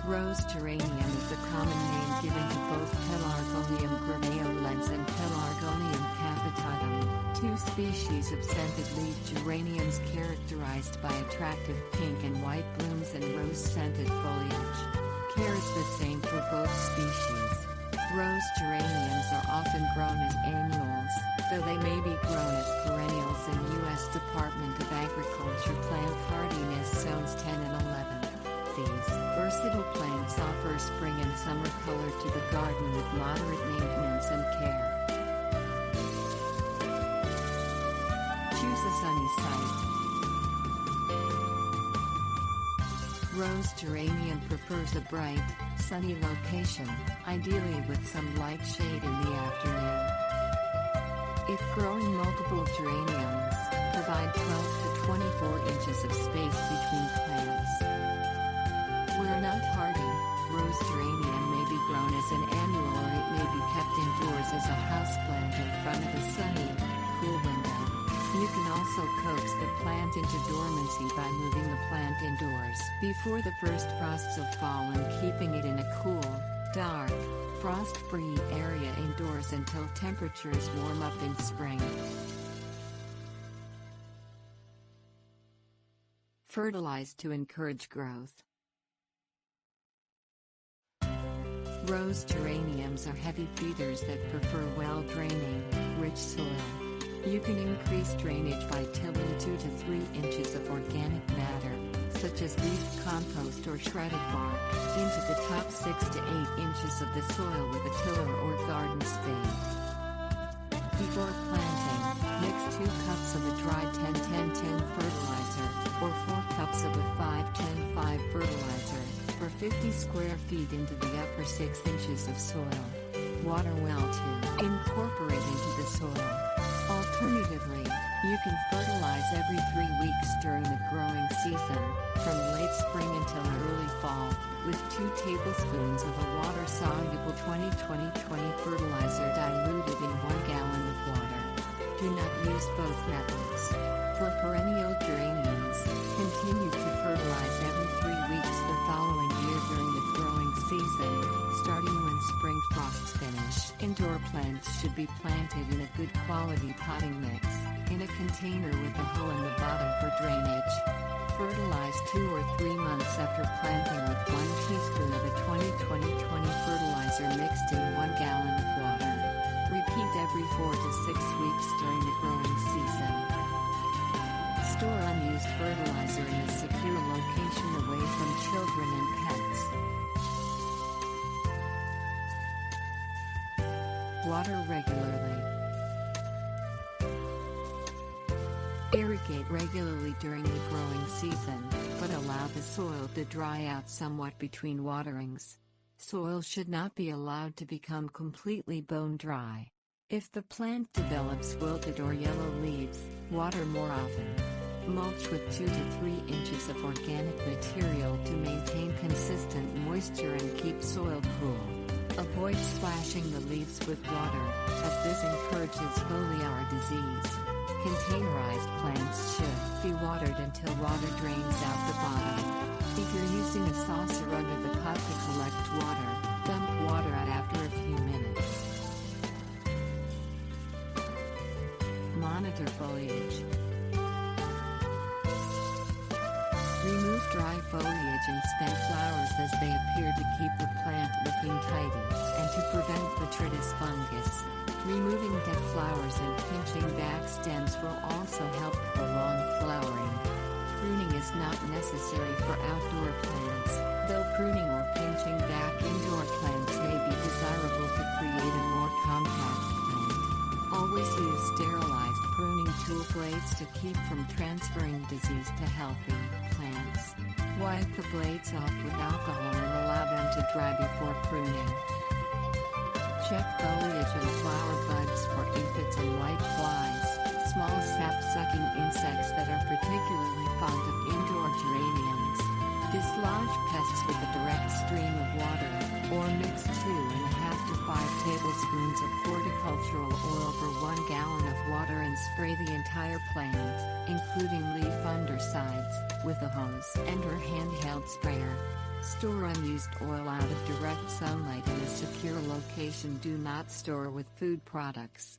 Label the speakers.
Speaker 1: Rose geranium is a common name given to both Pelargonium graveolens and Pelargonium capitatum, two species of scented leaf geraniums characterized by attractive pink and white blooms and rose-scented foliage. Care is the same for both species. Rose geraniums are often grown as annuals, though they may be grown as perennials in U.S. Department of Agriculture Plant Hardiness Zones 10 and 11. These versatile plants offer spring and summer color to the garden with moderate maintenance and care. Choose a sunny site. Rose geranium prefers a bright, sunny location, ideally with some light shade in the afternoon. If growing multiple geraniums, provide 12 to 24 inches of space between plants. Where not hardy, rose geranium may be grown as an annual or it may be kept indoors as a houseplant in front of a sunny, cool window. You can also coax the plant into dormancy by moving the plant indoors before the first frosts of fall and keeping it in a cool, dark, frost-free area indoors until temperatures warm up in spring. Fertilize to encourage growth. Rose geraniums are heavy feeders that prefer well-draining, rich soil. You can increase drainage by tilling 2 to 3 inches of organic matter, such as leaf compost or shredded bark, into the top 6 to 8 inches of the soil with a tiller or garden spade. Before planting, mix 2 cups of a dry 10-10-10 fertilizer, or 4 cups of a 5-10-5 fertilizer, for 50 square feet into the upper 6 inches of soil. Water well to incorporate into the soil. Alternatively, you can fertilize every 3 weeks during the growing season, from late spring until early fall, with 2 tablespoons of a water-soluble 20-20-20 fertilizer diluted in 1 gallon of water. Do not use both methods. For perennial geraniums, continue to fertilize every 3 weeks the following year during the growing season, starting when spring frosts finish. Indoor plants should be planted in a good quality potting mix, in a container with a hole in the bottom for drainage. Fertilize 2 or 3 months after planting with 1 teaspoon of a 20-20-20 fertilizer mixed in 1 gallon of water. Repeat every 4 to 6 weeks during the growing season. Store unused fertilizer in a secure location away from children and pets. Water regularly. Irrigate regularly during the growing season, but allow the soil to dry out somewhat between waterings. Soil should not be allowed to become completely bone dry. If the plant develops wilted or yellow leaves, water more often. Mulch with 2 to 3 inches of organic material to maintain consistent moisture and keep soil cool. Avoid splashing the leaves with water, as this encourages foliar disease. Containerized plants should be watered until water drains out the bottom. If you're using a saucer under the pot to collect water, dump water out after a few minutes. Monitor foliage. Remove dry foliage and spent flowers as they appear to keep the plant looking tidy, and to prevent botrytis fungus. Removing dead flowers and pinching back stems will also help prolong flowering. Pruning is not necessary for outdoor plants, though pruning or pinching back indoor plants may be desirable to create a more compact plant. Always use sterilized pruning tool blades to keep from transferring disease to healthy plants. Wipe the blades off with alcohol and allow them to dry before pruning. Check foliage and flower buds for aphids and white flies, small sap-sucking insects that are particularly fond of indoor geraniums. Dislodge pests with a direct stream of water, or mix 2.5 to 5 tablespoons of horticultural oil for 1 gallon of water and spray the entire plant, including leaf undersides, with a hose and/or handheld sprayer. Store unused oil out of direct sunlight in a secure location. Do not store with food products.